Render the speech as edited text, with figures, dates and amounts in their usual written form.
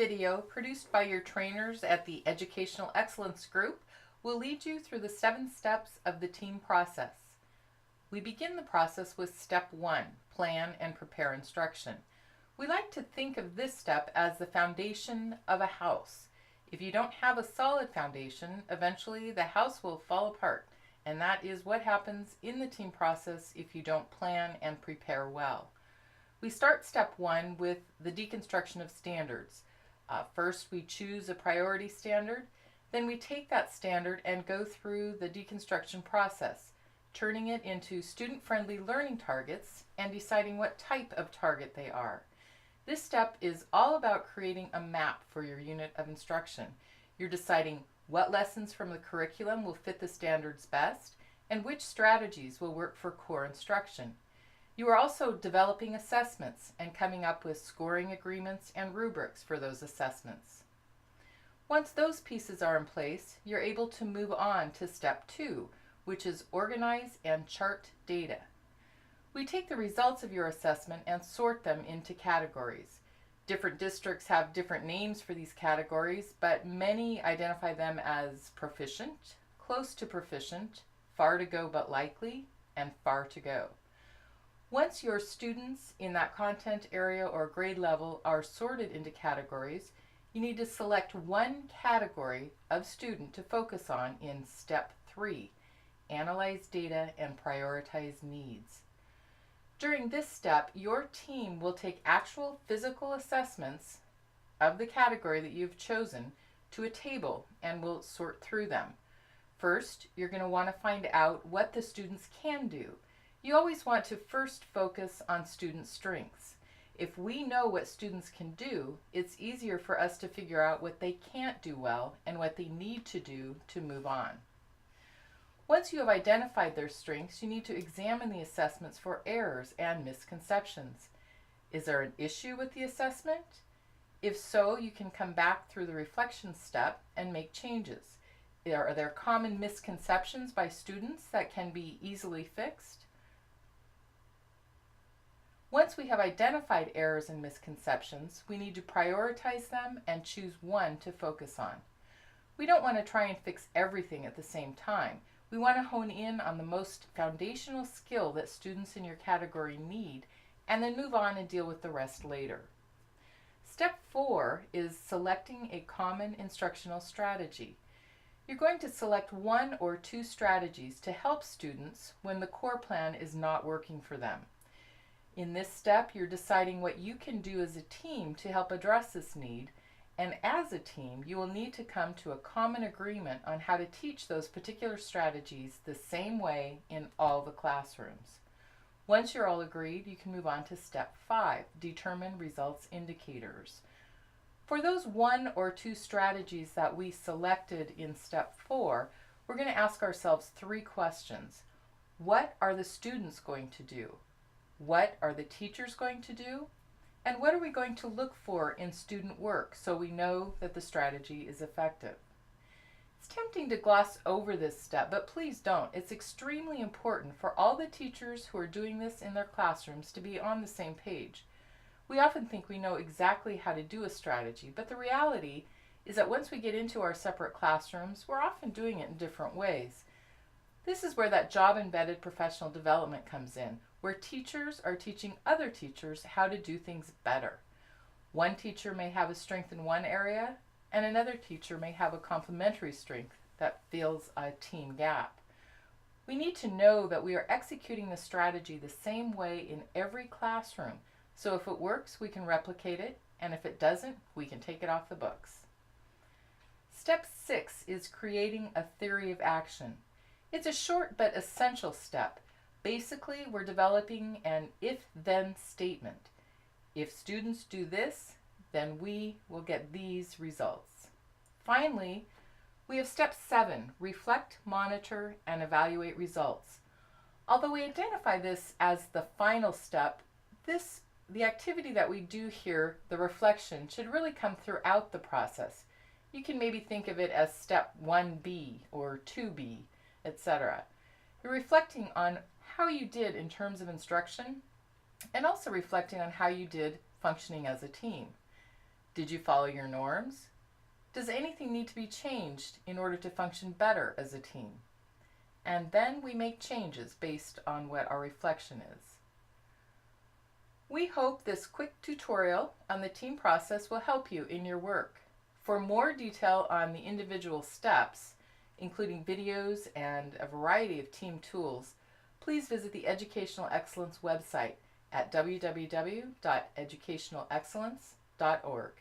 video produced by your trainers at the Educational Excellence Group will lead you through the 7 steps of the team process. We begin the process with step 1, plan and prepare instruction. We like to think of this step as the foundation of a house. If you don't have a solid foundation, eventually the house will fall apart, and that is what happens in the team process if you don't plan and prepare well. We start step 1 with the deconstruction of standards. First, we choose a priority standard, then we take that standard and go through the deconstruction process, turning it into student-friendly learning targets and deciding what type of target they are. This step is all about creating a map for your unit of instruction. You're deciding what lessons from the curriculum will fit the standards best and which strategies will work for core instruction. You are also developing assessments and coming up with scoring agreements and rubrics for those assessments. Once those pieces are in place, you're able to move on to step 2, which is organize and chart data. We take the results of your assessment and sort them into categories. Different districts have different names for these categories, but many identify them as proficient, close to proficient, far to go but likely, and far to go. Once your students in that content area or grade level are sorted into categories, you need to select one category of student to focus on in step 3, analyze data and prioritize needs. During this step, your team will take actual physical assessments of the category that you've chosen to a table and will sort through them. First, you're going to want to find out what the students can do. You always want to first focus on student strengths. If we know what students can do, it's easier for us to figure out what they can't do well and what they need to do to move on. Once you have identified their strengths, you need to examine the assessments for errors and misconceptions. Is there an issue with the assessment? If so, you can come back through the reflection step and make changes. Are there common misconceptions by students that can be easily fixed? Once we have identified errors and misconceptions, we need to prioritize them and choose one to focus on. We don't want to try and fix everything at the same time. We want to hone in on the most foundational skill that students in your category need and then move on and deal with the rest later. Step 4 is selecting a common instructional strategy. You're going to select 1 or 2 strategies to help students when the core plan is not working for them. In this step, you're deciding what you can do as a team to help address this need, and as a team, you will need to come to a common agreement on how to teach those particular strategies the same way in all the classrooms. Once you're all agreed, you can move on to step 5, determine results indicators. For those 1 or 2 strategies that we selected in step 4, we're going to ask ourselves 3 questions. What are the students going to do? What are the teachers going to do? And what are we going to look for in student work so we know that the strategy is effective? It's tempting to gloss over this step, but please don't. It's extremely important for all the teachers who are doing this in their classrooms to be on the same page. We often think we know exactly how to do a strategy, but the reality is that once we get into our separate classrooms, we're often doing it in different ways. This is where that job-embedded professional development comes in, where teachers are teaching other teachers how to do things better. One teacher may have a strength in one area, and another teacher may have a complementary strength that fills a team gap. We need to know that we are executing the strategy the same way in every classroom, so if it works, we can replicate it, and if it doesn't, we can take it off the books. Step 6 is creating a theory of action. It's a short but essential step. Basically, we're developing an if-then statement. If students do this, then we will get these results. Finally, we have step 7, reflect, monitor, and evaluate results. Although we identify this as the final step, the activity that we do here, the reflection, should really come throughout the process. You can maybe think of it as step 1B or 2B, etc. You're reflecting on how you did in terms of instruction and also reflecting on how you did functioning as a team. Did you follow your norms? Does anything need to be changed in order to function better as a team? And then we make changes based on what our reflection is. We hope this quick tutorial on the team process will help you in your work. For more detail on the individual steps, including videos and a variety of team tools, please visit the Educational Excellence website at www.educationalexcellence.org.